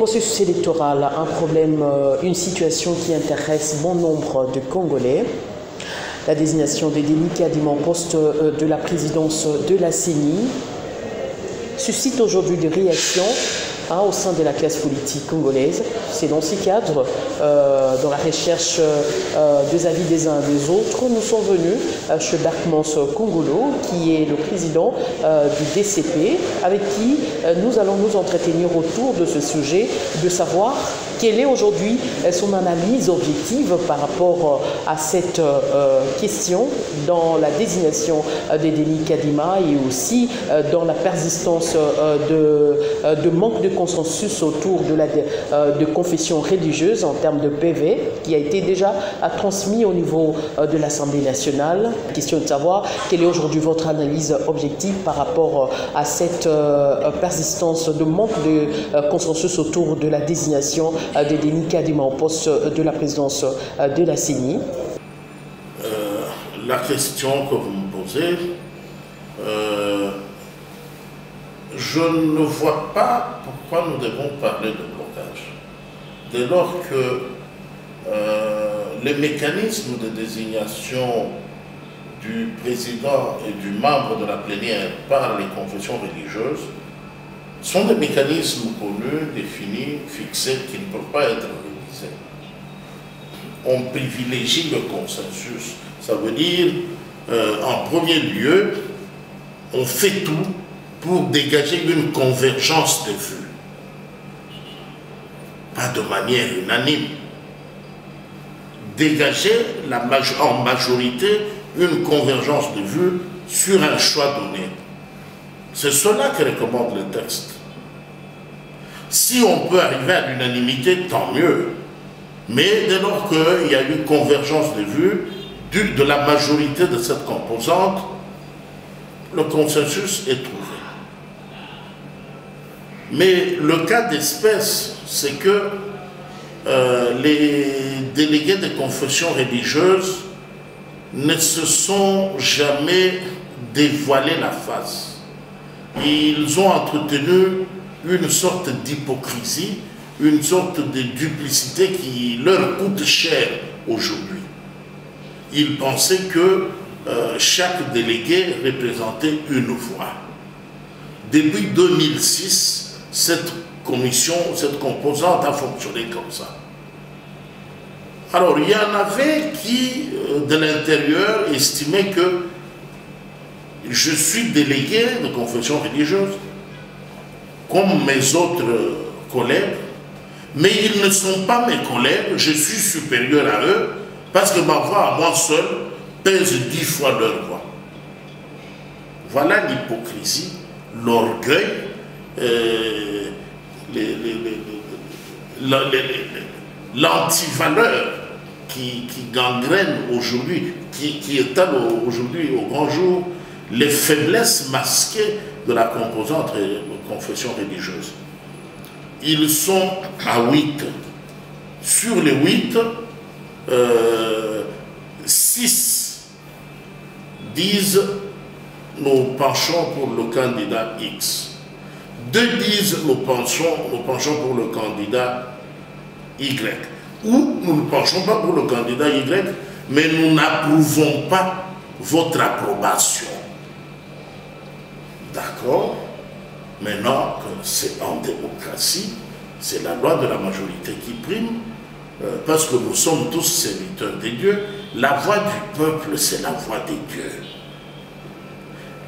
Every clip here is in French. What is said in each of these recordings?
processus électoral, un problème, une situation qui intéresse bon nombre de Congolais. La désignation de Denis Kadima au poste de la présidence de la CENI suscite aujourd'hui des réactions au sein de la classe politique congolaise. C'est dans ce cadre, dans la recherche des avis des uns et des autres, nous sommes venus chez Berkmans Kongolo, qui est le président du DCP, avec qui nous allons nous entretenir autour de ce sujet, de savoir quelle est aujourd'hui son analyse objective par rapport à cette question dans la désignation de Denis Kadima et aussi dans la persistance de manque de consensus autour de confession religieuse en termes de PV qui a été déjà transmis au niveau de l'Assemblée nationale. Question de savoir quelle est aujourd'hui votre analyse objective par rapport à cette persistance de manque de consensus autour de la désignation de Denis Kadima au poste de la présidence de la CENI. La question que vous me posez, je ne vois pas pourquoi nous devons parler de blocage. Dès lors que les mécanismes de désignation du président et du membre de la plénière par les confessions religieuses sont des mécanismes connus, définis, fixés, qui ne peuvent pas être révisés. On privilégie le consensus. Ça veut dire, en premier lieu, on fait tout pour dégager une convergence de vues. Pas de manière unanime. Dégager en majorité une convergence de vues sur un choix donné. C'est cela que recommande le texte. Si on peut arriver à l'unanimité, tant mieux. Mais dès lors qu'il y a eu convergence de vues de la majorité de cette composante, le consensus est trouvé. Mais le cas d'espèce, c'est que les délégués des confessions religieuses ne se sont jamais dévoilé la face. Ils ont entretenu une sorte d'hypocrisie, une sorte de duplicité qui leur coûte cher aujourd'hui. Ils pensaient que chaque délégué représentait une voix. Depuis 2006, cette commission, cette composante a fonctionné comme ça. Alors, il y en avait qui, de l'intérieur, estimaient que je suis délégué de confession religieuse, comme mes autres collègues, mais ils ne sont pas mes collègues, je suis supérieur à eux, parce que ma voix à moi seul pèse 10 fois leur voix. Voilà l'hypocrisie, l'orgueil, l'antivaleur qui gangrène aujourd'hui, qui étale aujourd'hui au grand jour les faiblesses masquées de la composante confession religieuse. Ils sont à 8. Sur les 8, 6 disent nous penchons pour le candidat X. 2 disent nous penchons pour le candidat Y. Ou nous ne penchons pas pour le candidat Y, mais nous n'approuvons pas votre approbation. D'accord? Maintenant que c'est en démocratie, c'est la loi de la majorité qui prime, parce que nous sommes tous serviteurs des dieux. La voix du peuple, c'est la voix des dieux.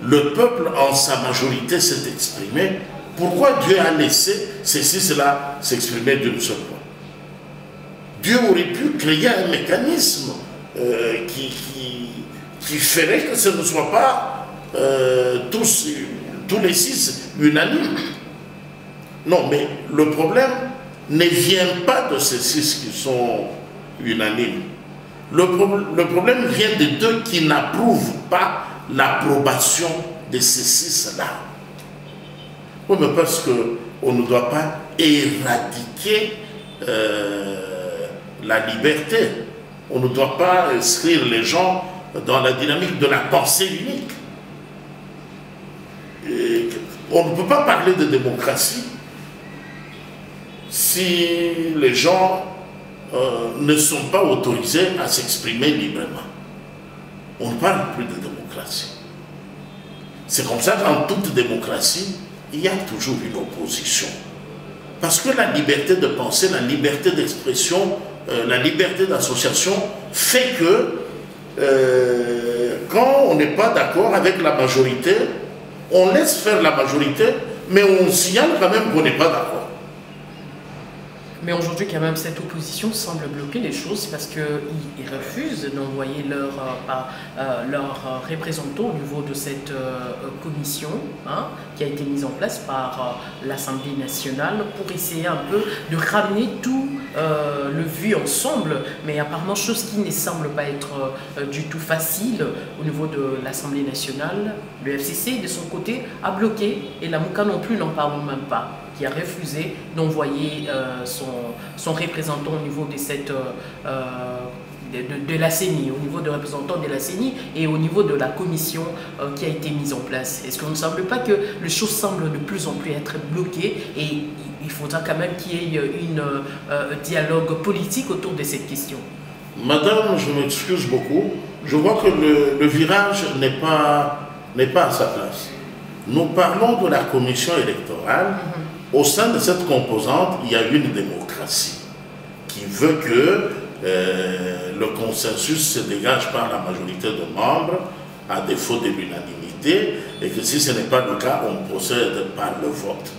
Le peuple, en sa majorité, s'est exprimé. Pourquoi Dieu a laissé cela s'exprimer d'une seule voix? Dieu aurait pu créer un mécanisme qui ferait que ce ne soit pas tous les 6 unanimes. Non, mais le problème ne vient pas de ces 6 qui sont unanimes. Le problème vient des 2 qui n'approuvent pas l'approbation de ces 6-là. Oui, mais parce qu'on ne doit pas éradiquer la liberté. On ne doit pas inscrire les gens dans la dynamique de la pensée unique. On ne peut pas parler de démocratie si les gens ne sont pas autorisés à s'exprimer librement. On ne parle plus de démocratie. C'est comme ça qu'en toute démocratie, il y a toujours une opposition. Parce que la liberté de penser, la liberté d'expression, la liberté d'association fait que quand on n'est pas d'accord avec la majorité, on laisse faire la majorité, mais on signale quand même qu'on n'est pas d'accord. Mais aujourd'hui, quand même, cette opposition semble bloquer les choses parce qu'ils refusent d'envoyer leurs représentants au niveau de cette commission qui a été mise en place par l'Assemblée nationale pour essayer un peu de ramener tout le vu ensemble. Mais apparemment, chose qui ne semble pas être du tout facile au niveau de l'Assemblée nationale. Le FCC, de son côté, a bloqué et la Mouka non plus, n'en parlons même pas, qui a refusé d'envoyer son représentant au niveau de cette de la CENI, au niveau des représentants de la CENI et au niveau de la commission qui a été mise en place. Est-ce qu'on ne semble pas que les choses semblent de plus en plus être bloquées et il faudra quand même qu'il y ait un dialogue politique autour de cette question? Madame, je m'excuse beaucoup. Je vois que le virage n'est pas à sa place. Nous parlons de la commission électorale. Au sein de cette composante, il y a une démocratie qui veut que le consensus se dégage par la majorité de membres, à défaut de l'unanimité, et que si ce n'est pas le cas, on procède par le vote.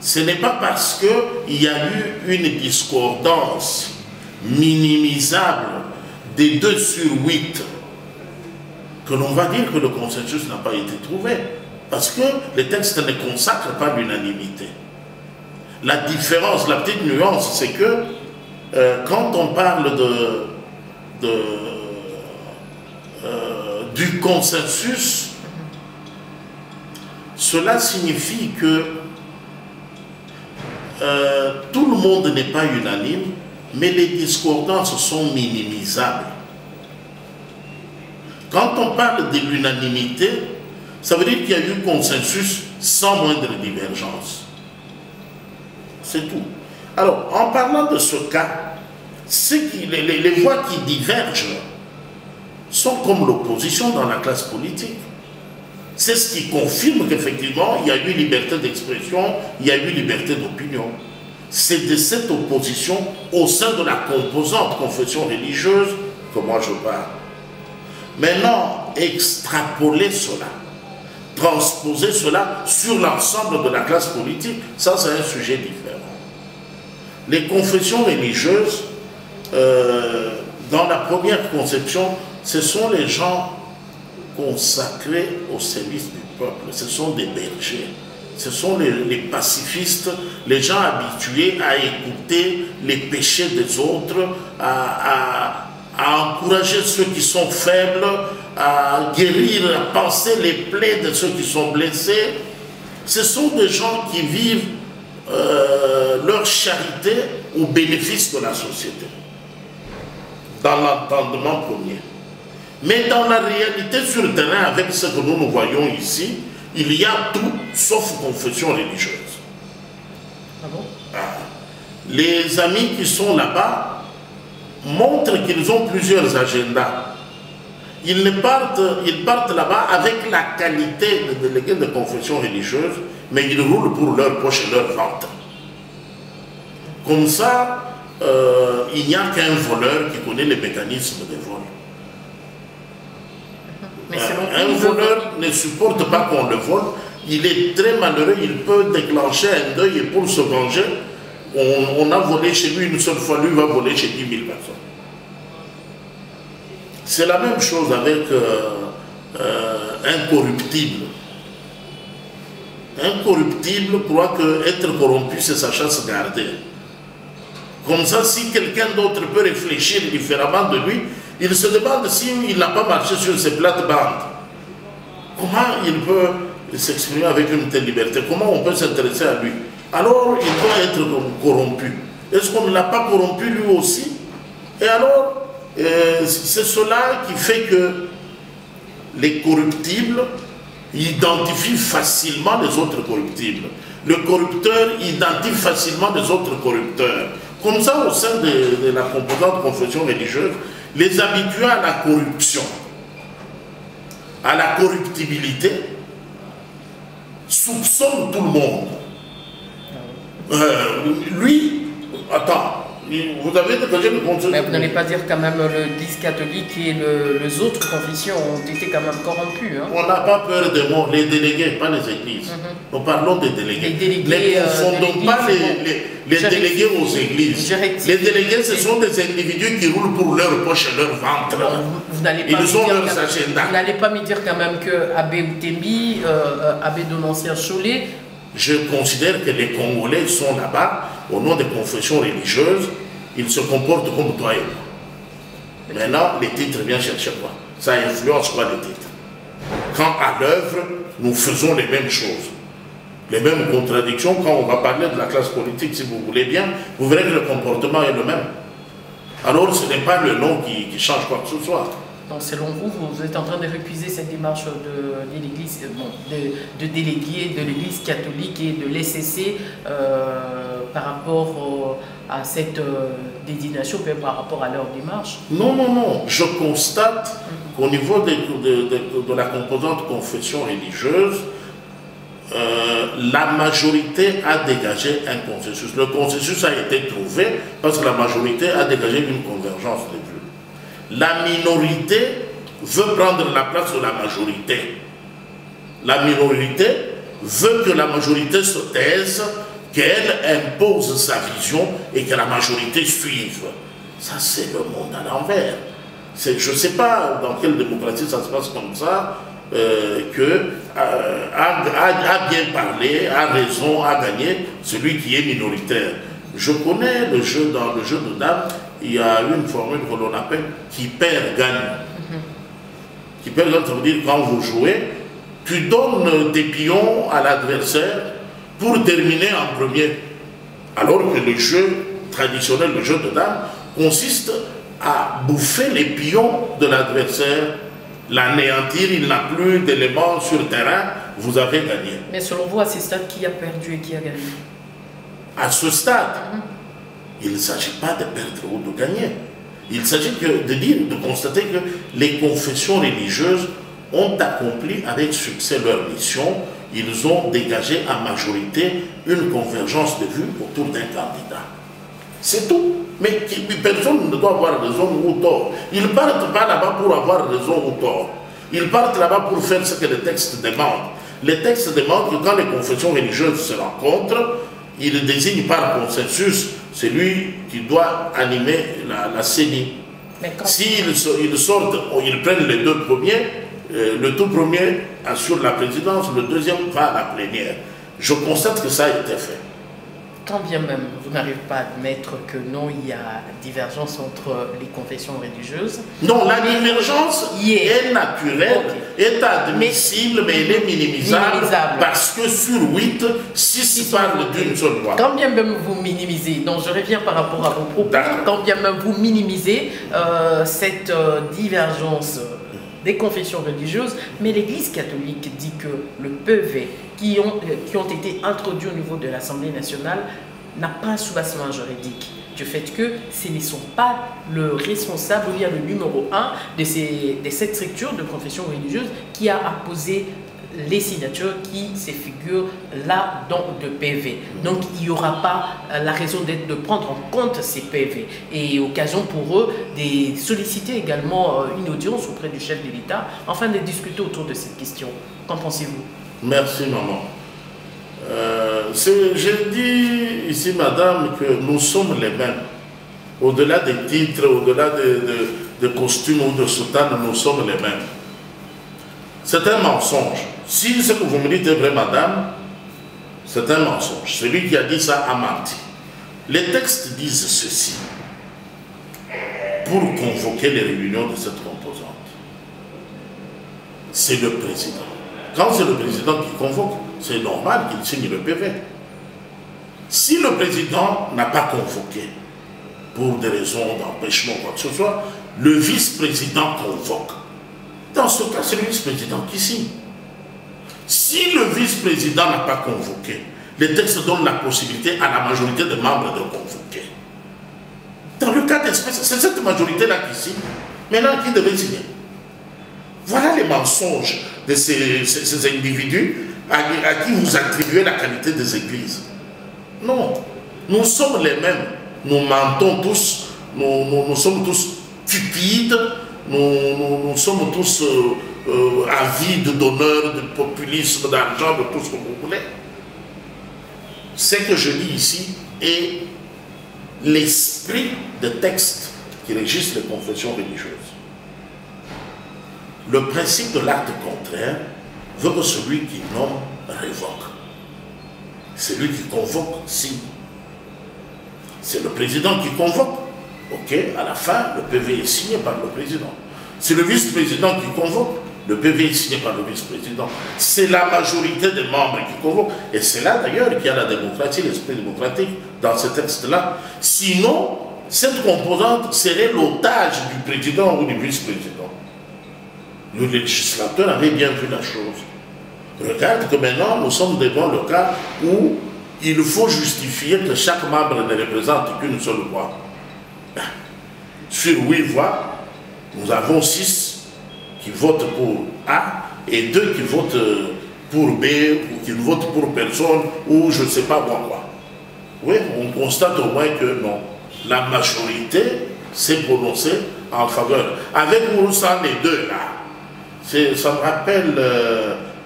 Ce n'est pas parce qu'il y a eu une discordance minimisable des 2 sur 8 que l'on va dire que le consensus n'a pas été trouvé. Parce que les textes ne consacrent pas l'unanimité. La différence, la petite nuance, c'est que quand on parle du consensus, cela signifie que tout le monde n'est pas unanime, mais les discordances sont minimisables. Quand on parle de l'unanimité, ça veut dire qu'il y a eu consensus sans moindre divergence. C'est tout. Alors, en parlant de ce cas, les voix qui divergent sont comme l'opposition dans la classe politique. C'est ce qui confirme qu'effectivement, il y a eu liberté d'expression, il y a eu liberté d'opinion. C'est de cette opposition au sein de la composante confession religieuse que moi je parle. Maintenant, extrapoler cela, transposer cela sur l'ensemble de la classe politique, ça c'est un sujet différent. Les confessions religieuses, dans la première conception, ce sont les gens consacrés au service du peuple, ce sont des bergers, ce sont les pacifistes, les gens habitués à écouter les péchés des autres, à encourager ceux qui sont faibles, à guérir, à panser les plaies de ceux qui sont blessés. Ce sont des gens qui vivent leur charité au bénéfice de la société, dans l'entendement premier. Mais dans la réalité sur le terrain, avec ce que nous voyons ici, il y a tout sauf confession religieuse. Ah bon? Les amis qui sont là-bas montrent qu'ils ont plusieurs agendas. Ils partent là-bas avec la qualité de délégués de confession religieuse, mais ils roulent pour leur poche et leur ventre. Comme ça, il n'y a qu'un voleur qui connaît les mécanismes des vols. Un voleur ne supporte pas qu'on le vole, il est très malheureux, il peut déclencher un deuil et pour se venger, on a volé chez lui une seule fois, lui va voler chez 10 000 personnes. C'est la même chose avec Incorruptible. Incorruptible croit qu'être corrompu, c'est sa chasse gardée. Comme ça, si quelqu'un d'autre peut réfléchir différemment de lui, il se demande s'il n'a pas marché sur ses plates-bandes. Comment il peut s'exprimer avec une telle liberté? Comment on peut s'intéresser à lui? Alors, il doit être corrompu. Est-ce qu'on ne l'a pas corrompu lui aussi? Et alors, c'est cela qui fait que les corruptibles identifient facilement les autres corruptibles. le corrupteur identifie facilement des autres corrupteurs. Comme ça, au sein de la composante confession religieuse, les habitués à la corruption, à la corruptibilité, soupçonnent tout le monde. Lui, attends, vous avez déjà le conseil. Mais vous n'allez pas dire quand même l'Église catholique et les autres confessions ont été quand même corrompus. Hein. On n'a pas peur des mots, les délégués, pas les églises. Nous parlons des délégués. Ne confondons pas les délégués aux églises. Les délégués, ce sont des individus qui roulent pour leur poche et leur ventre. Ils ont leurs agendas. Vous n'allez pas me dire quand même que Abbé Outembi, Abbé Donancien Cholet. Je considère que les Congolais sont là-bas, au nom des confessions religieuses, ils se comportent comme toi et moi. Maintenant, les titres viennent chercher quoi? Ça influence quoi les titres? Quand à l'œuvre, nous faisons les mêmes choses, les mêmes contradictions, quand on va parler de la classe politique, si vous voulez bien, vous verrez que le comportement est le même. Alors ce n'est pas le nom qui change quoi que ce soit. Donc selon vous, vous êtes en train de récuser cette démarche de l'Église, de délégués de l'Église catholique et de l'ECC par rapport à cette désignation, par rapport à leur démarche? Non, non, non. Je constate qu'au niveau de la composante confession religieuse, la majorité a dégagé un consensus. Le consensus a été trouvé parce que la majorité a dégagé une convergence de vues. La minorité veut prendre la place de la majorité. La minorité veut que la majorité se taise, qu'elle impose sa vision et que la majorité suive. Ça, c'est le monde à l'envers. Je ne sais pas dans quelle démocratie ça se passe comme ça, a bien parlé, a raison, a gagné celui qui est minoritaire. Je connais le jeu, dans le jeu de dames, il y a une formule que l'on appelle qui perd gagne. Qui perd gagne, ça veut dire quand vous jouez, tu donnes des pions à l'adversaire pour terminer en premier. Alors que le jeu traditionnel, le jeu de dames, consiste à bouffer les pions de l'adversaire, l'anéantir, il n'a plus d'éléments sur le terrain, vous avez gagné. Mais selon vous, à ce stade, qui a perdu et qui a gagné? À ce stade, il ne s'agit pas de perdre ou de gagner. Il s'agit de constater que les confessions religieuses ont accompli avec succès leur mission. Ils ont dégagé en majorité une convergence de vues autour d'un candidat. C'est tout. Mais personne ne doit avoir raison ou tort. Ils ne partent pas là-bas pour avoir raison ou tort. Ils partent là-bas pour faire ce que les textes demandent. Les textes demandent que quand les confessions religieuses se rencontrent, ils désignent par consensus celui qui doit animer la CENI. S'ils sortent, ils prennent les deux premiers, le tout premier assure la présidence, le deuxième va à la plénière. Je constate que ça a été fait. Quand bien même vous n'arrivez pas à admettre que non, il y a divergence entre les confessions religieuses. Non, la divergence est naturelle, est admissible, mais elle est minimisable. Parce que sur 8, 6 parlent d'une seule voix. Quand bien même vous minimisez, donc je reviens par rapport à vos propos, quand bien même vous minimisez cette divergence des confessions religieuses, mais l'Église catholique dit que le PV qui ont été introduits au niveau de l'Assemblée nationale n'a pas un soubassement juridique. Du fait que ce ne sont pas le responsable ou bien le numéro 1 de cette structure de confession religieuse qui a apposé les signatures qui se figurent là dans le PV. Donc il n'y aura pas la raison de prendre en compte ces PV. Et occasion pour eux de solliciter également une audience auprès du chef de l'État afin de discuter autour de cette question. Qu'en pensez-vous? Merci maman. Je dis ici madame que nous sommes les mêmes. Au-delà des titres, au-delà de costumes ou de soutanes, nous sommes les mêmes. C'est un mensonge. Si ce que vous me dites est vrai, madame, c'est un mensonge. Celui qui a dit ça a menti. Les textes disent ceci. Pour convoquer les réunions de cette composante, c'est le président. Quand c'est le président qui convoque, c'est normal qu'il signe le PV. Si le président n'a pas convoqué, pour des raisons d'empêchement ou quoi que ce soit, le vice-président convoque. Dans ce cas, c'est le vice-président qui signe. Si le vice-président n'a pas convoqué, les textes donnent la possibilité à la majorité des membres de convoquer. Dans le cas d'espèce, c'est cette majorité-là qui signe. Maintenant, qui devait signer? Voilà les mensonges de ces individus à qui vous attribuez la qualité des églises. Non, nous sommes les mêmes. Nous mentons tous, nous sommes tous cupides, nous sommes tous avides d'honneur, de populisme, d'argent, de tout ce que vous voulez. Ce que je dis ici est l'esprit des textes qui régissent les confessions religieuses. Le principe de l'acte contraire veut que celui qui nomme révoque. Celui qui convoque signe. C'est le président qui convoque. Ok, à la fin, le PV est signé par le président. C'est le vice-président qui convoque. Le PV est signé par le vice-président. C'est la majorité des membres qui convoquent. Et c'est là d'ailleurs qu'il y a la démocratie, l'esprit démocratique dans ce texte-là. Sinon, cette composante serait l'otage du président ou du vice-président. Le législateur avait bien vu la chose. Regarde que maintenant, nous sommes devant le cas où il faut justifier que chaque membre ne représente qu'une seule voix. Sur 8 voix, nous avons 6 qui votent pour A et 2 qui votent pour B ou qui votent pour personne ou je ne sais pas moi quoi. Oui, on constate au moins que non. La majorité s'est prononcée en faveur. Avec ou sans les deux là. Ça me rappelle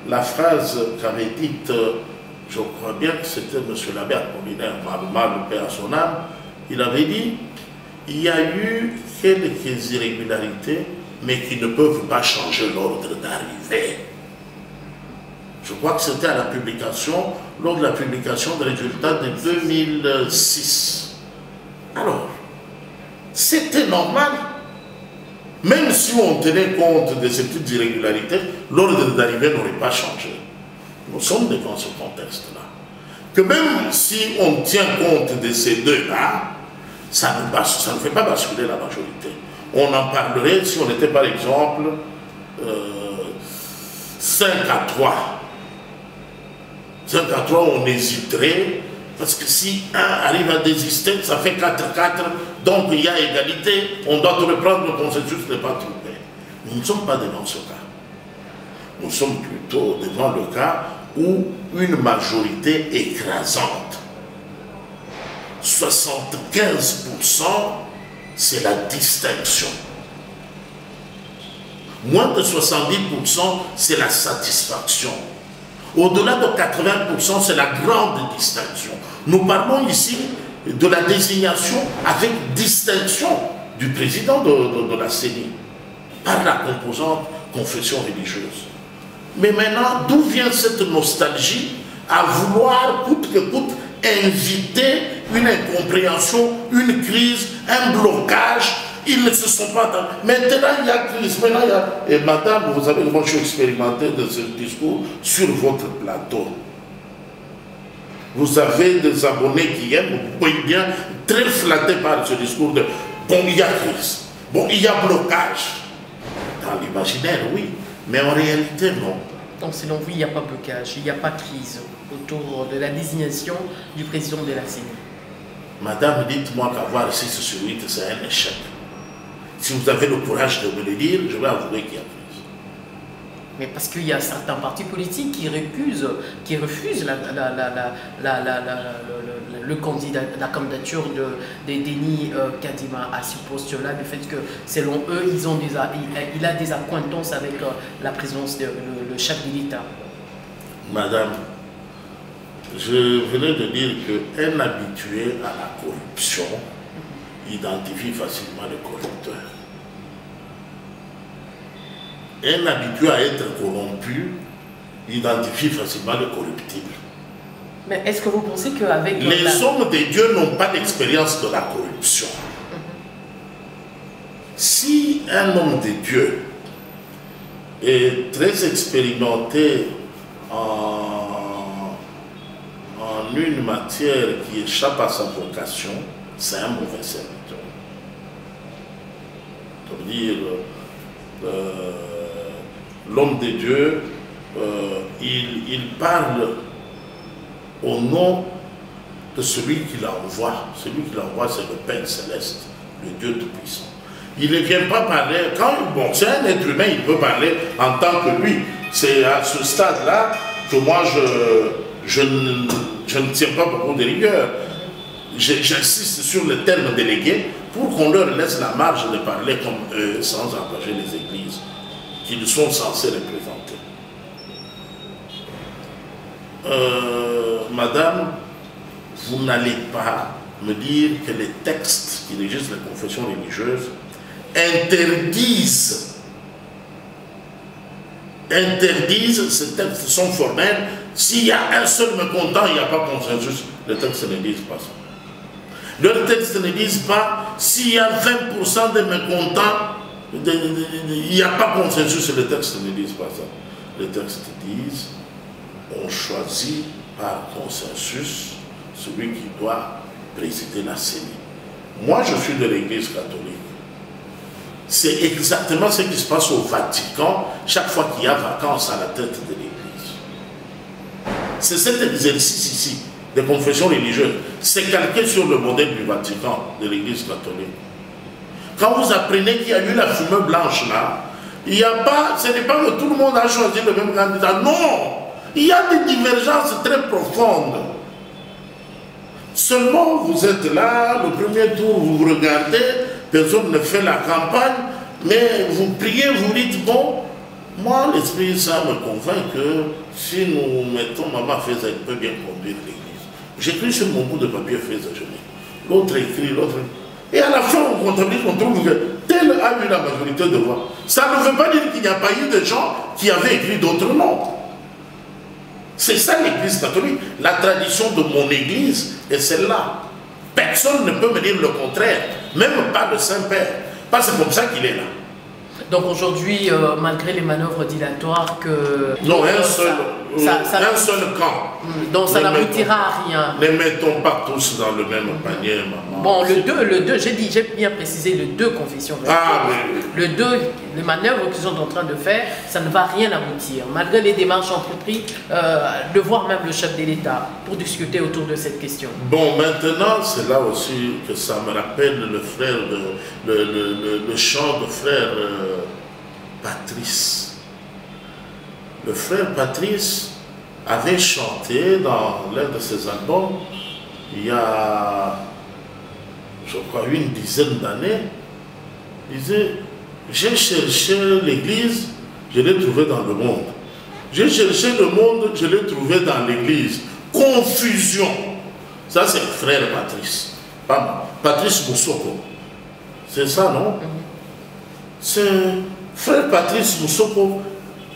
la phrase qu'avait dite, je crois bien que c'était M. l'abbé Apollinaire, le père à son âme, il avait dit il y a eu quelques irrégularités, mais qui ne peuvent pas changer l'ordre d'arrivée. Je crois que c'était à la publication, lors de la publication des résultats de 2006. Alors, c'était normal. Même si on tenait compte de ces petites irrégularités, l'ordre d'arrivée n'aurait pas changé. Nous sommes devant ce contexte-là. Que même si on tient compte de ces deux-là, ça ne fait pas basculer la majorité. On en parlerait si on était par exemple 5 à 3. 5 à 3, on hésiterait, parce que si un arrive à désister, ça fait 4-4, donc il y a égalité, on doit reprendre le consensus n'est pas trouvé. Nous ne sommes pas devant ce cas. Nous sommes plutôt devant le cas où une majorité écrasante, 75%, c'est la distinction. Moins de 70%, c'est la satisfaction. Au-delà de 80%, c'est la grande distinction. Nous parlons ici de la désignation avec distinction du président de la CENI par la composante confession religieuse. Mais maintenant, d'où vient cette nostalgie à vouloir, coûte que coûte, inviter une incompréhension, une crise, un blocage? Ils ne se sont pas... Maintenant, il y a crise. Maintenant, il y a... Et madame, vous savez comment je suis expérimenté de ce discours sur votre plateau. Vous avez des abonnés qui aiment, vous pouvez bien, très flattés par ce discours de bon, il y a crise, bon, il y a blocage. Dans l'imaginaire, oui, mais en réalité, non. Donc, selon vous, il n'y a pas blocage, il n'y a pas crise autour de la désignation du président de la CENI. Madame, dites-moi qu'avoir 6 sur 8, c'est un échec. Si vous avez le courage de me le dire, je vais avouer qu'il y a crise. Mais parce qu'il y a certains partis politiques qui refusent la candidature de Denis Kadima à ce poste-là, du fait que, selon eux, il a des accointances avec la présidence, le chef de l'État. Madame, je venais de dire qu'un habitué à la corruption identifie facilement le corrupteur. Un habitué à être corrompu identifie facilement le corruptible. Mais est-ce que vous pensez qu'avec... Les hommes de Dieu n'ont pas d'expérience de la corruption. Si un homme de Dieu est très expérimenté en une matière qui échappe à sa vocation, c'est un mauvais serviteur. Ça veut dire, l'homme de Dieu, il parle au nom de celui qui l'envoie. Celui qui l'envoie, c'est le Père Céleste, le Dieu Tout-Puissant. Il ne vient pas parler, bon, c'est un être humain, il peut parler en tant que lui. C'est à ce stade-là que moi, je ne tiens pas beaucoup de rigueur. J'insiste sur le terme délégué pour qu'on leur laisse la marge de parler comme eux, sans engager les églises qu'ils sont censés représenter. Madame, vous n'allez pas me dire que les textes qui régissent les confessions religieuses interdisent, ces textes sont formels. S'il y a un seul mécontent, il n'y a pas consensus. Les textes ne disent pas ça. Leurs textes ne disent pas s'il y a 20% de mécontents, il n'y a pas consensus. Les textes ne disent pas ça. Les textes disent on choisit par consensus celui qui doit présider la CENI. Moi, je suis de l'Église catholique. C'est exactement ce qui se passe au Vatican chaque fois qu'il y a vacances à la tête de l'Église. C'est cet exercice ici de confession religieuse. C'est calqué sur le modèle du Vatican, de l'Église catholique. Quand vous apprenez qu'il y a eu la fumée blanche là, il n'y a pas, ce n'est pas que tout le monde a choisi le même candidat. Non! Il y a des divergences très profondes. Seulement, vous êtes là, le premier tour, vous vous regardez, personne ne fait la campagne, mais vous priez, vous dites, bon, moi, l'Esprit Saint me convainc que si nous mettons Maman Feza, elle peut bien conduire l'Église. J'écris sur mon bout de papier Feza, je mets. L'autre écrit, l'autre. Et à la fin, on comptabilise, on trouve que tel a eu la majorité de voix. Ça ne veut pas dire qu'il n'y a pas eu de gens qui avaient écrit d'autres noms. C'est ça l'Église catholique. La tradition de mon Église est celle-là. Personne ne peut me dire le contraire, même pas le Saint-Père. Parce que c'est comme ça qu'il est là. Donc aujourd'hui, malgré les manœuvres dilatoires que... Non, un seul camp. Donc ça n'aboutira à rien. Ne mettons pas tous dans le même panier, maman. Bon, le 2, j'ai bien précisé le 2 confession. Ah, oui. Le 2, les manœuvres qu'ils sont en train de faire, ça ne va rien aboutir. Malgré les démarches entreprises, de voir même le chef de l'État pour discuter autour de cette question. Bon, maintenant, c'est là aussi que ça me rappelle le frère, le chant de frère Patrice. Le frère Patrice avait chanté dans l'un de ses albums, il y a, je crois, une dizaine d'années, il disait, j'ai cherché l'Église, je l'ai trouvé dans le monde. J'ai cherché le monde, je l'ai trouvé dans l'Église. Confusion. Ça, c'est le frère Patrice. Patrice Moussoko. C'est ça, non? C'est frère Patrice Moussoko,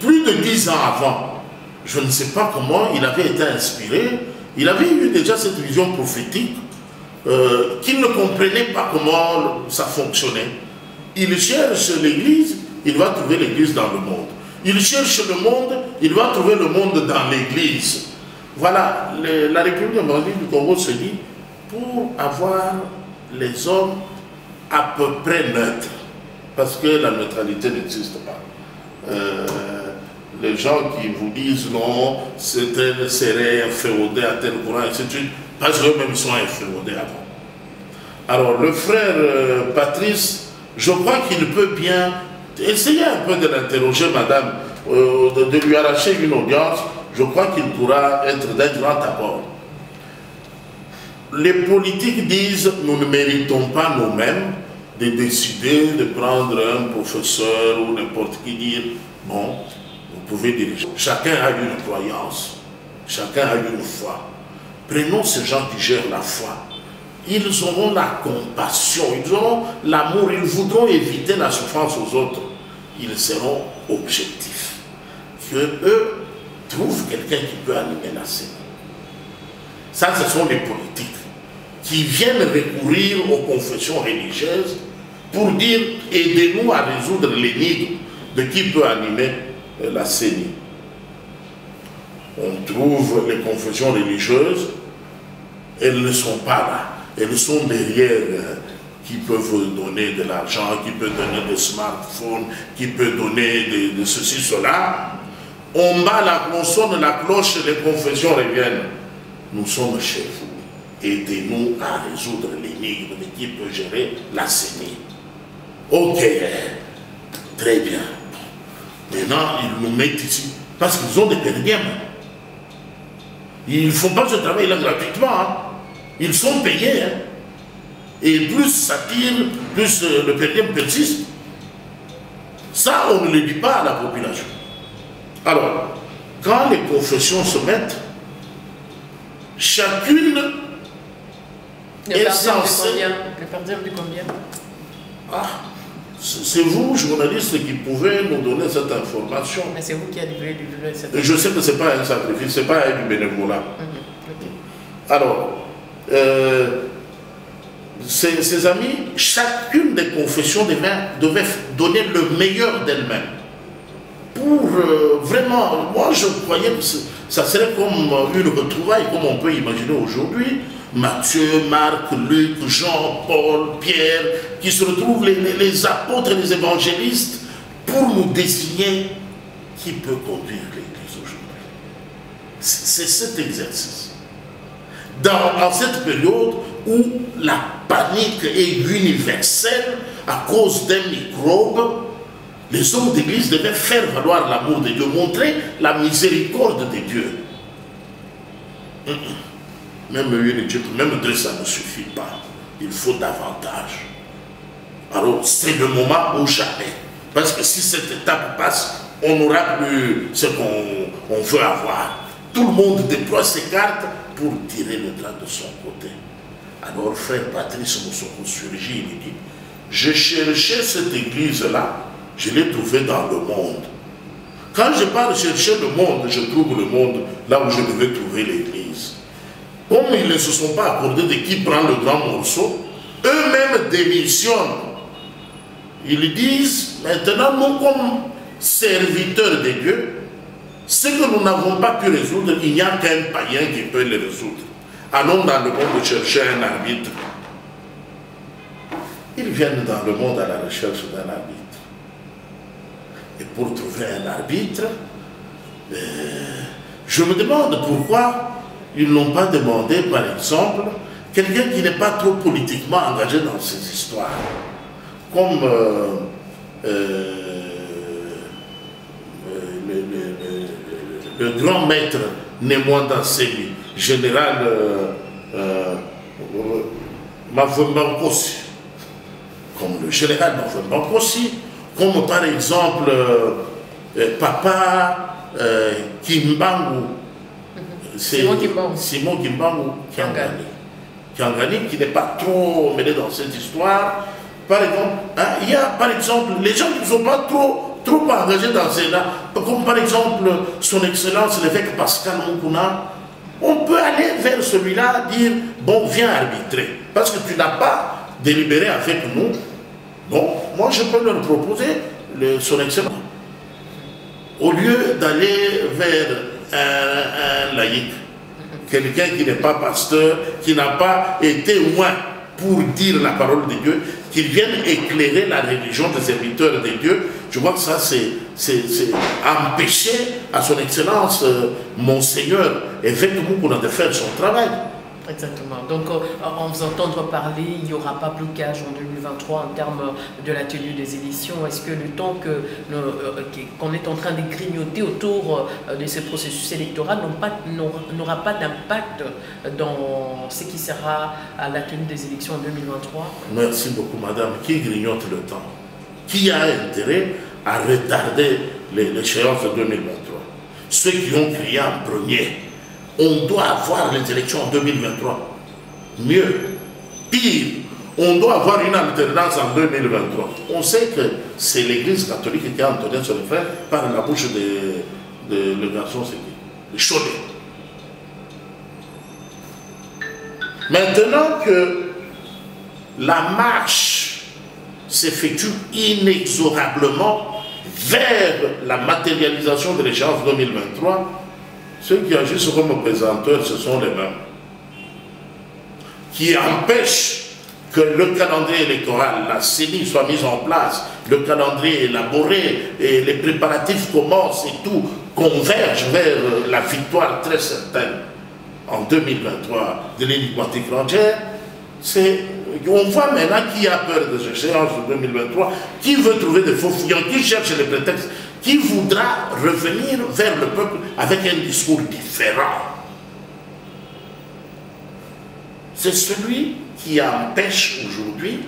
plus de 10 ans avant. Je ne sais pas comment il avait été inspiré. Il avait eu déjà cette vision prophétique qu'il ne comprenait pas comment ça fonctionnait. Il cherche l'Église, il va trouver l'Église dans le monde. Il cherche le monde, il va trouver le monde dans l'Église. Voilà, la République démocratique du Congo se dit, pour avoir les hommes à peu près neutres, parce que la neutralité n'existe pas. Les gens qui vous disent non, c'était serait inféodé à tel courant, etc. Parce qu'eux-mêmes sont inféodés avant. Alors le frère Patrice, je crois qu'il peut bien essayer un peu de l'interroger, madame, de lui arracher une audience. Je crois qu'il pourra être d'un grand apport. Les politiques disent nous ne méritons pas nous-mêmes de décider de prendre un professeur ou n'importe qui dire bon. Vous pouvez diriger. Chacun a une croyance, chacun a une foi. Prenons ces gens qui gèrent la foi. Ils auront la compassion, ils auront l'amour, ils voudront éviter la souffrance aux autres. Ils seront objectifs. Que eux trouvent quelqu'un qui peut animer la scène. Ça, ce sont les politiques qui viennent recourir aux confessions religieuses pour dire aidez-nous à résoudre l'énigme de qui peut animer la CENI. On trouve les confessions religieuses, elles ne sont pas là, elles sont derrière, qui peuvent donner de l'argent, qui peut donner des smartphones, qui peut donner de ceci, cela. On bat on sonne la cloche, les confessions reviennent. nous sommes chez vous. Aidez-nous à résoudre l'énigme de qui peut gérer la CENI. Ok, très bien. Maintenant, ils nous mettent ici, parce qu'ils ont des perdièmes. Ils ne font pas ce travail-là gratuitement. Hein. Ils sont payés. Hein. Et plus ça tire, plus le perdième persiste. Ça, on ne le dit pas à la population. Alors, quand les confessions se mettent, chacune est censée... Le perdième de combien? Ah, c'est vous, journalistes, qui pouvez nous donner cette information. Mais c'est vous qui avez livré cette information. Je sais que ce n'est pas un sacrifice, ce n'est pas du bénévolat. Okay. Alors, ses amis, chacune des confessions devait donner le meilleur d'elle-même. Pour vraiment, moi je croyais que ça serait comme une retrouvaille, comme on peut imaginer aujourd'hui. Matthieu, Marc, Luc, Jean, Paul, Pierre, qui se retrouvent les apôtres et les évangélistes pour nous désigner qui peut conduire l'Église aujourd'hui. C'est cet exercice. En cette période où la panique est universelle à cause d'un microbe, les hommes d'église devaient faire valoir l'amour de Dieu, montrer la miséricorde de Dieu. Même une étude, même deux, ça ne suffit pas. Il faut davantage. Alors, c'est le moment ou jamais. Parce que si cette étape passe, on n'aura plus ce qu'on veut avoir. Tout le monde déploie ses cartes pour tirer le drap de son côté. Alors, frère Patrice Moussoko surgit, il dit, je cherchais cette église-là, je l'ai trouvée dans le monde. Quand je pars chercher le monde, je trouve le monde là où je devais trouver l'église. Comme ils ne se sont pas accordés de qui prend le grand morceau, eux-mêmes démissionnent. Ils disent, maintenant, nous comme serviteurs de Dieu, ce que nous n'avons pas pu résoudre, il n'y a qu'un païen qui peut le résoudre. Allons dans le monde chercher un arbitre. Ils viennent dans le monde à la recherche d'un arbitre. Et pour trouver un arbitre, je me demande pourquoi ils n'ont pas demandé, par exemple, quelqu'un qui n'est pas trop politiquement engagé dans ces histoires, comme le grand maître Némoanda Semi, général Mavumbankosi, comme le général Mavumbankosi, comme par exemple Papa Kimbangu, Simon Kimbangu Kiangani, qui n'est pas trop mêlé dans cette histoire. Par exemple, hein, il y a par exemple les gens qui ne sont pas trop engagés dans cela, comme par exemple son Excellence l'évêque Pascal Moukouna. On peut aller vers celui-là, dire bon, viens arbitrer, parce que tu n'as pas délibéré avec nous. Bon, moi je peux leur proposer son Excellence. Au lieu d'aller vers un laïc, quelqu'un qui n'est pas pasteur, qui n'a pas été loin pour dire la parole de Dieu, qui vienne éclairer la religion des serviteurs de Dieu, je vois que ça c'est empêcher à son Excellence Monseigneur évêque Moukouna de faire son travail. Exactement. Donc, en vous entendre parler, il n'y aura pas blocage en 2023 en termes de la tenue des élections. Est-ce que le temps qu'on est en train de grignoter autour de ce processus électoral n'aura pas d'impact dans ce qui sera à la tenue des élections en 2023? Merci beaucoup, madame. Qui grignote le temps? Qui a intérêt à retarder l'échéance de 2023? Ceux qui ont crié en premier. On doit avoir les élections en 2023. Mieux, pire, on doit avoir une alternance en 2023. On sait que c'est l'Église catholique qui a entonné ce refrain par la bouche de garçon, de Cholet. Maintenant que la marche s'effectue inexorablement vers la matérialisation de l'échéance 2023, ceux qui agissent comme présenteurs, ce sont les mêmes, qui empêchent que le calendrier électoral, la CENI, soit mise en place, le calendrier élaboré, et les préparatifs commencent et tout converge vers la victoire très certaine. en 2023 de l'énigmatique Rangers, on voit maintenant qui a peur de l'échéance de 2023, qui veut trouver des faux fuyants, qui cherche les prétextes, qui voudra revenir vers le peuple avec un discours différent. C'est celui qui empêche aujourd'hui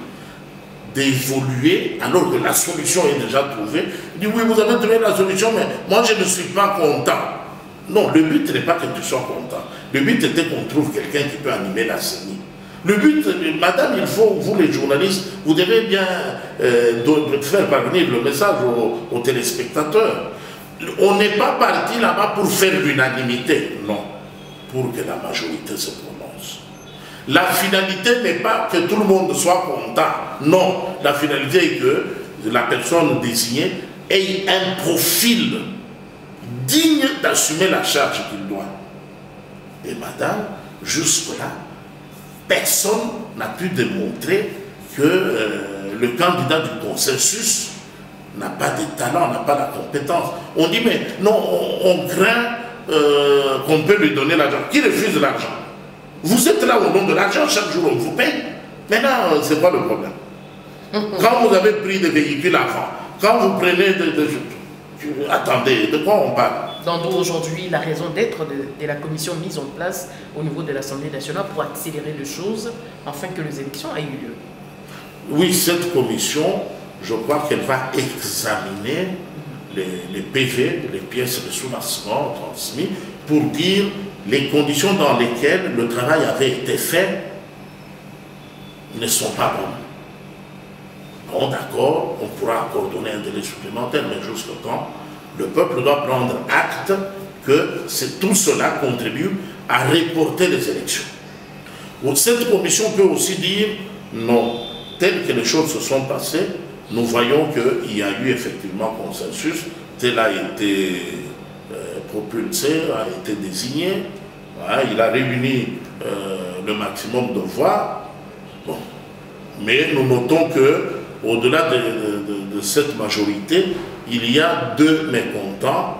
d'évoluer alors que la solution est déjà trouvée. Il dit oui, vous avez trouvé la solution, mais moi je ne suis pas content. Non, le but n'est pas que tu sois content. Le but était qu'on trouve quelqu'un qui peut animer la CENI. Le but, madame, il faut, vous les journalistes, vous devez bien faire parvenir le message aux téléspectateurs. On n'est pas parti là-bas pour faire l'unanimité, non, pour que la majorité se prononce. La finalité n'est pas que tout le monde soit content, non. La finalité est que la personne désignée ait un profil digne d'assumer la charge qu'il doit. Et madame, jusque-là, personne n'a pu démontrer que le candidat du consensus n'a pas de talent, n'a pas la compétence. On dit, mais non, on craint qu'on peut lui donner l'argent. Qui refuse l'argent? Vous êtes là au nom de l'argent, chaque jour on vous paye. Maintenant, c'est quoi le problème? Quand vous avez pris des véhicules avant, quand vous prenez attendez, de quoi on parle? D'où aujourd'hui la raison d'être de la commission mise en place au niveau de l'Assemblée nationale pour accélérer les choses afin que les élections aient eu lieu. Oui, cette commission, je crois qu'elle va examiner les PV, les pièces de soulassement transmises pour dire les conditions dans lesquelles le travail avait été fait ne sont pas bonnes. Bon, d'accord, on pourra coordonner un délai supplémentaire, mais jusqu'au temps, le peuple doit prendre acte que tout cela contribue à reporter les élections. Cette commission peut aussi dire non, telles que les choses se sont passées, nous voyons qu'il y a eu effectivement consensus, tel a été propulsé, a été désigné, voilà, il a réuni le maximum de voix. Bon. Mais nous notons que au-delà de cette majorité, il y a deux mécontents.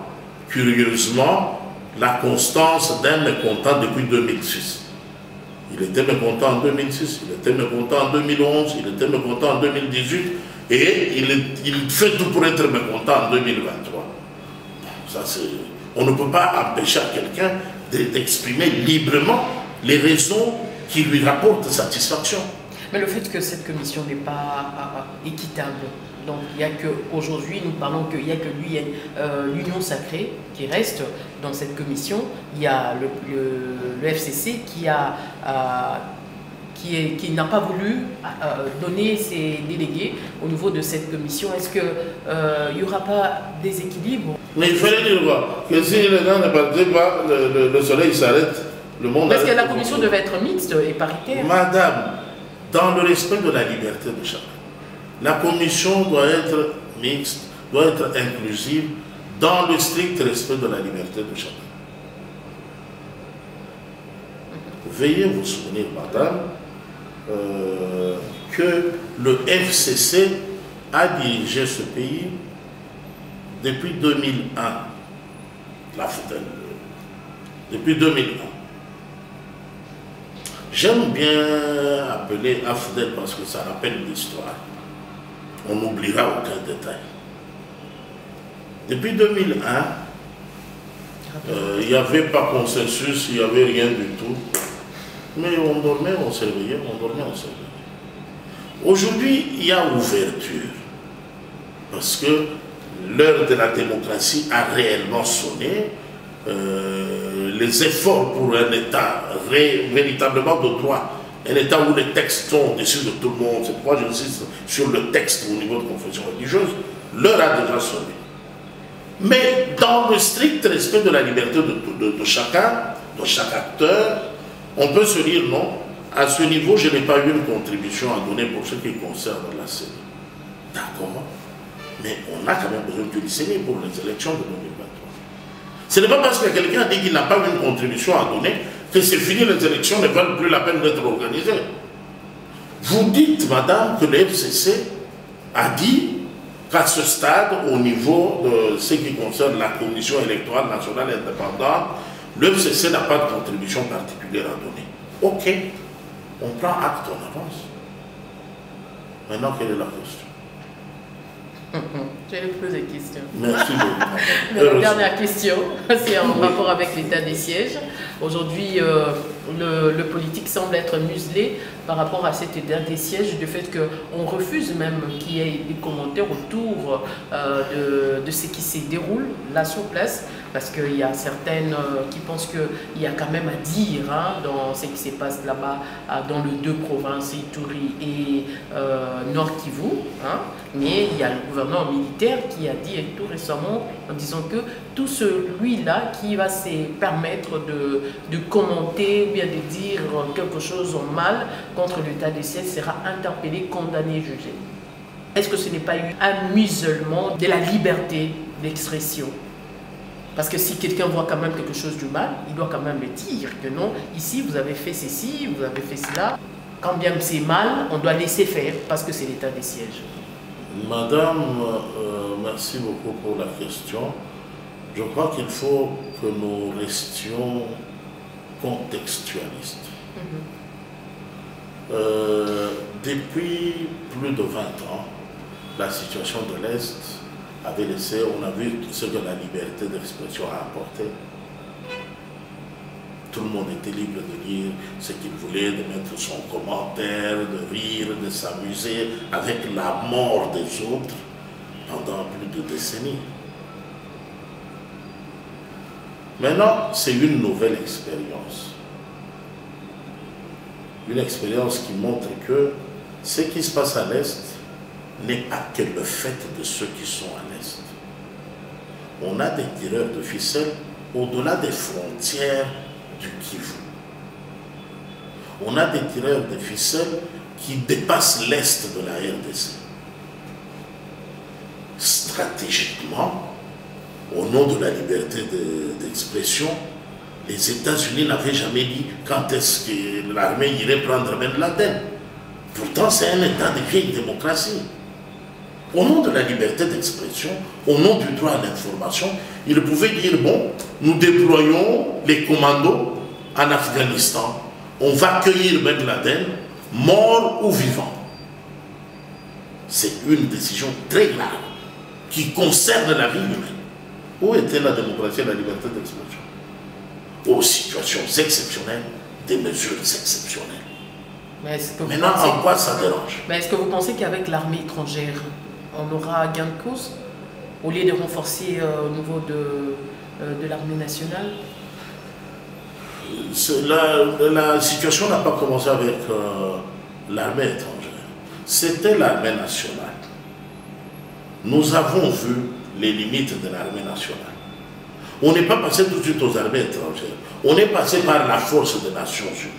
Curieusement, la constance d'un mécontent depuis 2006. Il était mécontent en 2006, il était mécontent en 2011, il était mécontent en 2018 et il fait tout pour être mécontent en 2023. Ça, on ne peut pas empêcher à quelqu'un d'exprimer librement les raisons qui lui rapportent satisfaction. Mais le fait que cette commission n'est pas équitable, donc il n'y a qu'aujourd'hui, nous parlons qu'il n'y a que lui, l'union sacrée qui reste dans cette commission. Il y a le FCC qui n'a pas voulu donner ses délégués au niveau de cette commission. Est-ce qu'il n'y aura pas des équilibres? Mais il fallait dire quoi? Que si les gens ne partent pas, le soleil s'arrête, le monde arrête. Parce que la commission commission devait être mixte et paritaire. Madame, dans le respect de la liberté de chacun, la commission doit être mixte, doit être inclusive, dans le strict respect de la liberté de chacun. Veuillez vous souvenir, madame, que le FCC a dirigé ce pays depuis 2001, depuis 2001. J'aime bien appeler AFDEL parce que ça rappelle l'histoire. On n'oubliera aucun détail. Depuis 2001, il n'y avait pas consensus, il n'y avait rien du tout. Mais on dormait, on se réveillait, on dormait, on se réveillait. Aujourd'hui, il y a ouverture. Parce que l'heure de la démocratie a réellement sonné. Les efforts pour un État véritablement de droit, un État où les textes sont au-dessus de tout le monde, c'est pourquoi j'insiste sur le texte au niveau de confession religieuse, l'heure a déjà sonné. Mais dans le strict respect de la liberté de chacun, de chaque acteur, on peut se dire non, à ce niveau, je n'ai pas eu une contribution à donner pour ce qui concerne la CENI. D'accord, mais on a quand même besoin d'une CENI pour les élections de 2023. Ce n'est pas parce que quelqu'un dit qu'il n'a pas eu une contribution à donner que c'est fini, les élections ne valent plus la peine d'être organisées. Vous dites, madame, que le FCC a dit qu'à ce stade, au niveau de ce qui concerne la Commission électorale nationale indépendante, Le FCC n'a pas de contribution particulière à donner. Ok, on prend acte, on avance. Maintenant, quelle est la question? Je vais poser des questions. Merci beaucoup. La dernière question, c'est en rapport avec l'état des sièges. Aujourd'hui, le politique semble être muselé par rapport à cet état des sièges, du fait qu'on refuse même qu'il y ait des commentaires autour de ce qui se déroule là sur place, parce qu'il y a certaines qui pensent qu'il y a quand même à dire dans ce qui se passe là-bas, dans les deux provinces, Ituri et Nord Kivu, mais il y a le gouvernement militaire qui a dit tout récemment en disant que tout celui-là qui va se permettre de commenter ou bien de dire quelque chose en mal contre l'état des sièges sera interpellé, condamné, jugé. Est-ce que ce n'est pas eu un musulman de la liberté d'expression? Parce que si quelqu'un voit quand même quelque chose du mal, il doit quand même le dire que non, ici vous avez fait ceci, vous avez fait cela. Quand bien c'est mal, on doit laisser faire parce que c'est l'état des sièges. Madame, merci beaucoup pour la question. Je crois qu'il faut que nous restions contextualistes. Depuis plus de 20 ans, la situation de l'Est avait laissé, on a vu ce que la liberté d'expression a apporté. Tout le monde était libre de dire ce qu'il voulait, de mettre son commentaire, de rire, de s'amuser avec la mort des autres pendant plus de décennies. Maintenant, c'est une nouvelle expérience. Une expérience qui montre que ce qui se passe à l'Est n'est pas que le fait de ceux qui sont à l'Est. On a des tireurs de ficelles au-delà des frontières du Kivu. On a des tireurs de ficelles qui dépassent l'Est de la RDC. Stratégiquement, au nom de la liberté d'expression, les États-Unis n'avaient jamais dit quand est-ce que l'armée irait prendre Ben Laden. Pourtant, c'est un État de vieille démocratie. Au nom de la liberté d'expression, au nom du droit à l'information, ils pouvaient dire, bon, nous déployons les commandos en Afghanistan. On va accueillir Ben Laden, mort ou vivant. C'est une décision très grave qui concerne la vie humaine. Où était la démocratie et la liberté d'expression? Aux situations exceptionnelles, des mesures exceptionnelles. Maintenant, en quoi ça dérange? Mais est-ce que vous pensez qu'avec l'armée étrangère, on aura gain de cause au lieu de renforcer au niveau de l'armée nationale? La situation n'a pas commencé avec l'armée étrangère. C'était l'armée nationale. Nous avons vu les limites de l'armée nationale. On n'est pas passé tout de suite aux armées étrangères. On est passé par la force des Nations Unies.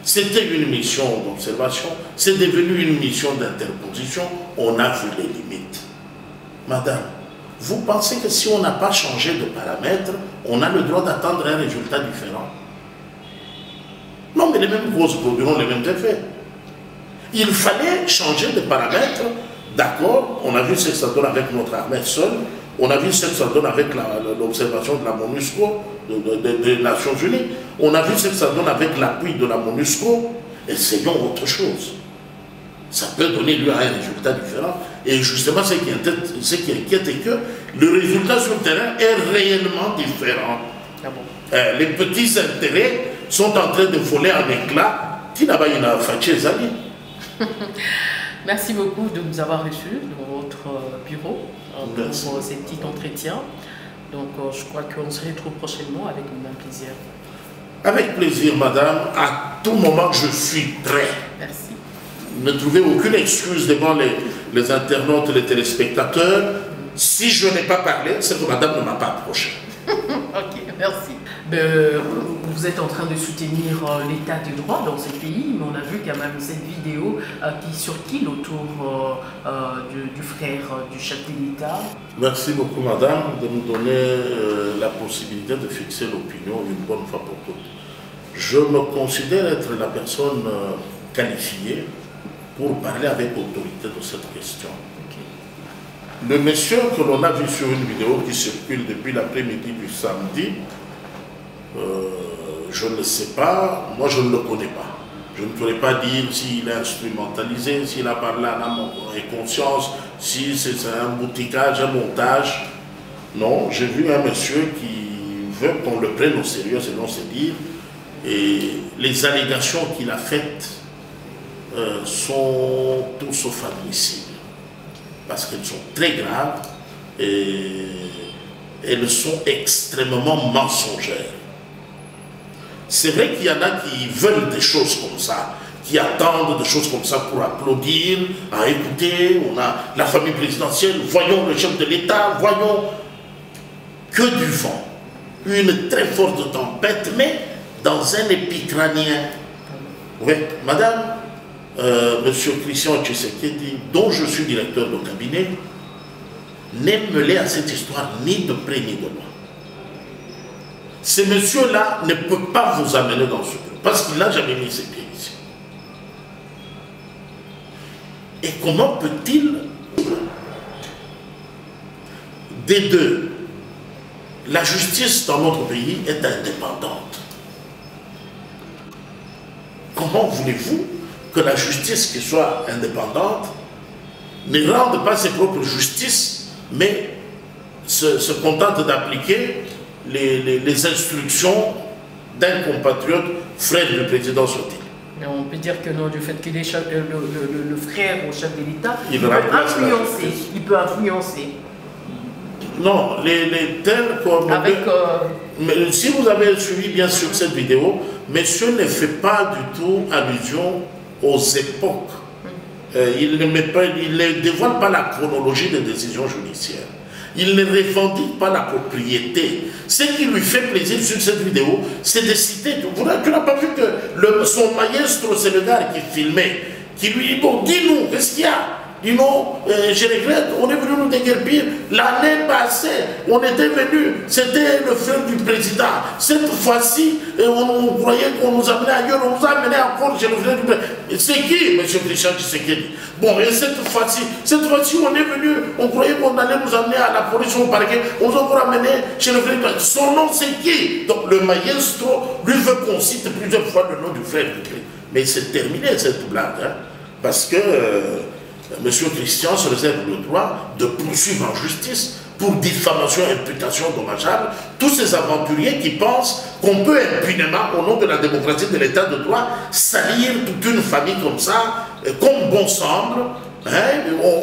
C'était une mission d'observation, c'est devenu une mission d'interposition. On a vu les limites. Madame, vous pensez que si on n'a pas changé de paramètres, on a le droit d'attendre un résultat différent? Non, mais les mêmes causes produiront les mêmes effets. Il fallait changer de paramètres. D'accord, on a vu ce que ça donne avec notre armée seule, on a vu ce que ça donne avec l'observation de la MONUSCO, des Nations Unies, on a vu ce que ça donne avec l'appui de la MONUSCO. Essayons autre chose. Ça peut donner lieu à un résultat différent. Et justement, ce qui inquiète est que le résultat sur le terrain est réellement différent. Ah bon? Les petits intérêts sont en train de voler en éclats. Merci beaucoup de nous avoir reçus dans votre bureau pour ces petits entretiens. Donc je crois qu'on se retrouve prochainement avec un même plaisir. Avec plaisir, madame. À tout moment, je suis prêt. Merci. Ne trouvez aucune excuse devant les internautes, les téléspectateurs. Si je n'ai pas parlé, c'est que madame ne m'a pas approché. Ok, merci. Vous êtes en train de soutenir l'état du droit dans ce pays, mais on a vu quand même cette vidéo qui circule autour du frère du chef de l'État. Merci beaucoup, madame, de nous donner la possibilité de fixer l'opinion une bonne fois pour toutes. Je me considère être la personne qualifiée pour parler avec autorité de cette question. Okay. Le monsieur que l'on a vu sur une vidéo qui circule depuis l'après-midi du samedi Je ne sais pas, moi je ne le connais pas. Je ne pourrais pas dire s'il est instrumentalisé, s'il a parlé en âme et conscience, si c'est un bouticage, un montage. Non, j'ai vu un monsieur qui veut qu'on le prenne au sérieux, selon ses dires, et les allégations qu'il a faites sont tout sauf admissibles, parce qu'elles sont très graves et elles sont extrêmement mensongères. C'est vrai qu'il y en a qui veulent des choses comme ça, qui attendent des choses comme ça pour applaudir, à écouter. On a la famille présidentielle, voyons le chef de l'État, voyons que du vent. Une très forte tempête, mais dans un épicranien. Oui, madame, monsieur Christian Tshisekedi, dont je suis directeur de cabinet, n'est mêlé à cette histoire ni de près ni de loin. Ce monsieur-là ne peut pas vous amener dans ce groupe, parce qu'il n'a jamais mis ses pieds ici. Et comment peut-il, des deux, la justice dans notre pays est indépendante. Comment voulez-vous que la justice qui soit indépendante ne rende pas ses propres justices, mais se contente d'appliquer les instructions d'un compatriote, frère du président sorti? On peut dire que non, du fait qu'il est le frère au chef de l'État, il peut influencer. Non, les tels comme... Mais si vous avez suivi bien sûr cette vidéo, monsieur ne fait pas du tout allusion aux époques. Il ne dévoile pas la chronologie des décisions judiciaires. Il ne revendique pas la propriété. Ce qui lui fait plaisir sur cette vidéo, c'est de citer. Tu n'as pas vu que son maestro sénégalais qui filmait, qui lui dit, bon, dis-nous, qu'est-ce qu'il y a? Dis-nous, je regrette, on est venu nous déguerpir. L'année passée, on était venu, c'était le frère du président. Cette fois-ci, on croyait qu'on nous amenait ailleurs, on nous a amené encore chez le frère du président. C'est qui, M. Christian Tshisekedi? Bon, et cette fois-ci, on est venu, on croyait qu'on allait nous amener à la police au parquet, on nous a encore amené chez le frère du président. Son nom, c'est qui? Donc le maestro, lui veut qu'on cite plusieurs fois le nom du frère du président. Mais c'est terminé cette blague, hein, parce que... M. Christian se réserve le droit de poursuivre en justice pour diffamation et imputation dommageable tous ces aventuriers qui pensent qu'on peut impunément, au nom de la démocratie de l'état de droit, salir toute une famille comme ça, comme bon semble. Hein,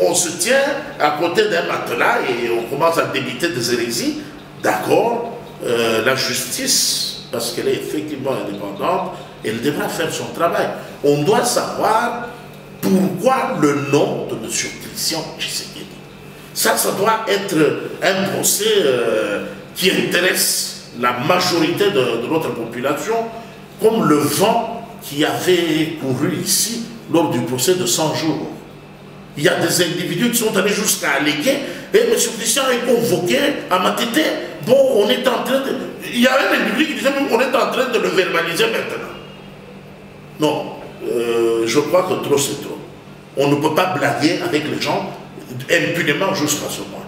on se tient à côté d'un matelas et on commence à débiter des hérésies. D'accord, la justice, parce qu'elle est effectivement indépendante, elle devra faire son travail. On doit savoir pourquoi le nom de M. Christian Tshisekedi. Ça doit être un procès qui intéresse la majorité de notre population, comme le vent qui avait couru ici lors du procès de 100 jours. Il y a des individus qui sont allés jusqu'à alléguer, et M. Christian est convoqué à Matete. Bon, on est en train de... Il y a un individu qui disait même qu'on est en train de le verbaliser maintenant. Non. Je crois que trop c'est trop. On ne peut pas blaguer avec les gens impunément jusqu'à ce point.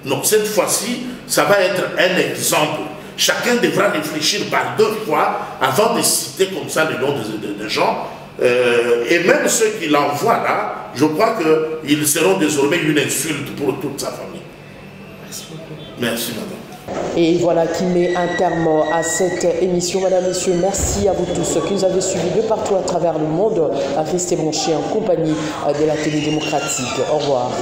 Donc cette fois-ci, ça va être un exemple. Chacun devra réfléchir par deux fois avant de citer comme ça les noms des gens. Et même ceux qui l'envoient là, je crois qu'ils seront désormais une insulte pour toute sa famille. Merci beaucoup. Merci madame. Et voilà qui met un terme à cette émission. Madame, Messieurs, merci à vous tous qui nous avez suivis de partout à travers le monde. Restez branchés en compagnie de la télé démocratique. Au revoir.